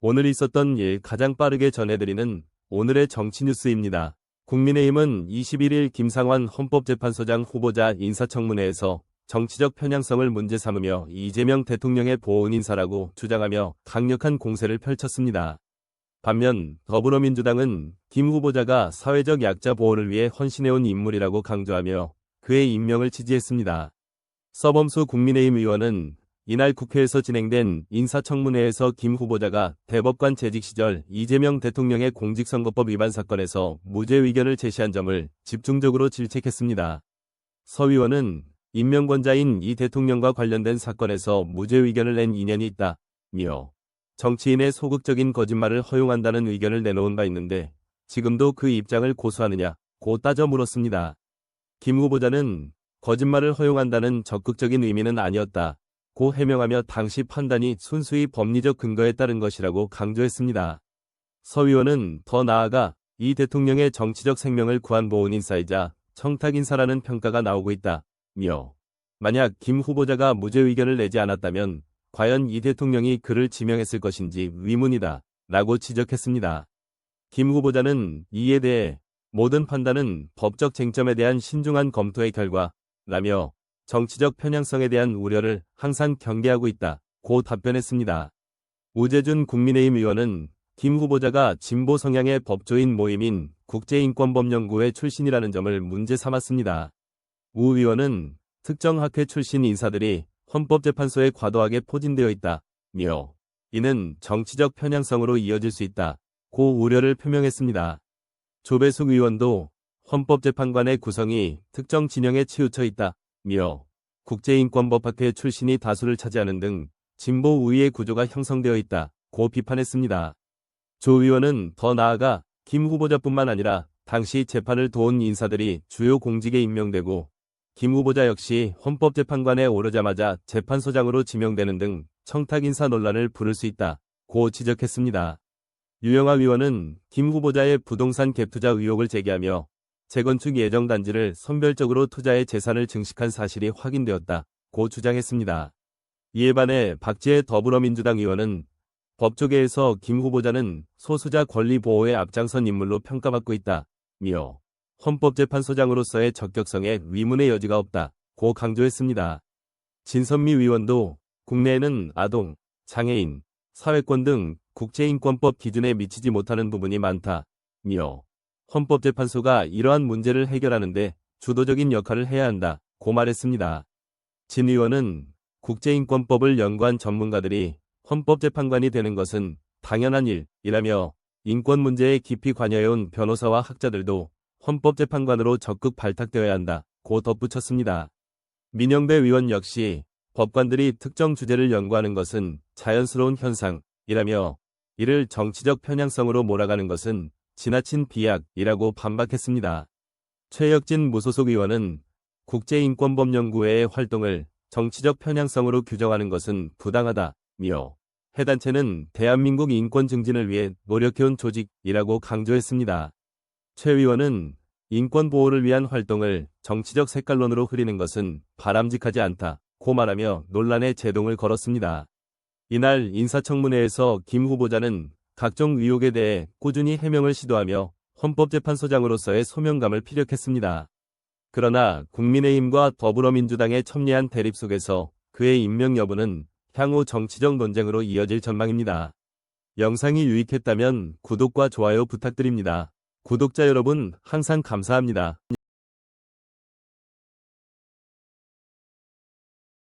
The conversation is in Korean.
오늘 있었던 일 가장 빠르게 전해드리는 오늘의 정치 뉴스입니다. 국민의힘은 21일 김상환 헌법재판소장 후보자 인사청문회에서 정치적 편향성을 문제 삼으며 이재명 대통령의 보훈 인사라고 주장하며 강력한 공세를 펼쳤습니다. 반면 더불어민주당은 김 후보자가 사회적 약자 보호를 위해 헌신해온 인물이라고 강조하며 그의 임명을 지지했습니다. 서범수 국민의힘 의원은 이날 국회에서 진행된 인사청문회에서 김 후보자가 대법관 재직 시절 이재명 대통령의 공직선거법 위반 사건에서 무죄 의견을 제시한 점을 집중적으로 질책했습니다. 서 의원은 임명권자인 이 대통령과 관련된 사건에서 무죄 의견을 낸 인연이 있다며 정치인의 소극적인 거짓말을 허용한다는 의견을 내놓은 바 있는데 지금도 그 입장을 고수하느냐고 따져 물었습니다. 김 후보자는 거짓말을 허용한다는 적극적인 의미는 아니었다. 고 해명하며 당시 판단이 순수히 법리적 근거에 따른 것이라고 강조했습니다. 서 의원은 더 나아가 이 대통령의 정치적 생명을 구한 보훈 인사이자 청탁 인사라는 평가가 나오고 있다며 만약 김 후보자가 무죄 의견을 내지 않았다면 과연 이 대통령이 그를 지명했을 것인지 의문이다 라고 지적했습니다. 김 후보자는 이에 대해 모든 판단은 법적 쟁점에 대한 신중한 검토의 결과라며 정치적 편향성에 대한 우려를 항상 경계하고 있다고 답변했습니다. 우재준 국민의힘 의원은 김 후보자가 진보 성향의 법조인 모임인 국제인권법연구회 출신이라는 점을 문제 삼았습니다. 우 의원은 특정 학회 출신 인사들이 헌법재판소에 과도하게 포진되어 있다며 이는 정치적 편향성으로 이어질 수 있다고 우려를 표명했습니다. 조배숙 의원도 헌법재판관의 구성이 특정 진영에 치우쳐 있다며 국제인권법학회 출신이 다수를 차지하는 등 진보 우위의 구조가 형성되어 있다고 비판했습니다. 조 의원은 더 나아가 김 후보자뿐만 아니라 당시 재판을 도운 인사들이 주요 공직에 임명되고 김 후보자 역시 헌법재판관에 오르자마자 재판소장으로 지명되는 등 청탁 인사 논란을 부를 수 있다고 지적했습니다. 유영하 의원은 김 후보자의 부동산 갭투자 의혹을 제기하며 재건축 예정 단지를 선별적으로 투자해 재산을 증식한 사실이 확인되었다고 주장했습니다. 이에 반해 박지혜 더불어민주당 의원은 법조계에서 김 후보자는 소수자 권리 보호에 앞장선 인물로 평가받고 있다며 헌법재판소장으로서의 적격성에 의문의 여지가 없다고 강조했습니다. 진선미 의원도 국내에는 아동, 장애인, 사회권 등 국제인권법 기준에 미치지 못하는 부분이 많다며 헌법재판소가 이러한 문제를 해결하는 데 주도적인 역할을 해야 한다고 말했습니다. 진 의원은 국제인권법을 연구한 전문가들이 헌법재판관이 되는 것은 당연한 일이라며 인권 문제에 깊이 관여해온 변호사와 학자들도 헌법재판관으로 적극 발탁되어야 한다고 덧붙였습니다. 민영배 의원 역시 법관들이 특정 주제를 연구하는 것은 자연스러운 현상이라며 이를 정치적 편향성으로 몰아가는 것은 지나친 비약이라고 반박했습니다. 최혁진 무소속 의원은 국제인권법연구회의 활동을 정치적 편향성으로 규정하는 것은 부당하다며 해단체는 대한민국 인권 증진을 위해 노력해온 조직이라고 강조했습니다. 최 의원은 인권 보호를 위한 활동을 정치적 색깔론으로 흐리는 것은 바람직하지 않다고 말하며 논란에 제동을 걸었습니다. 이날 인사청문회에서 김 후보자는 각종 의혹에 대해 꾸준히 해명을 시도하며 헌법재판소장으로서의 소명감을 피력했습니다. 그러나 국민의힘과 더불어민주당의 첨예한 대립 속에서 그의 임명 여부는 향후 정치적 논쟁으로 이어질 전망입니다. 영상이 유익했다면 구독과 좋아요 부탁드립니다. 구독자 여러분 항상 감사합니다.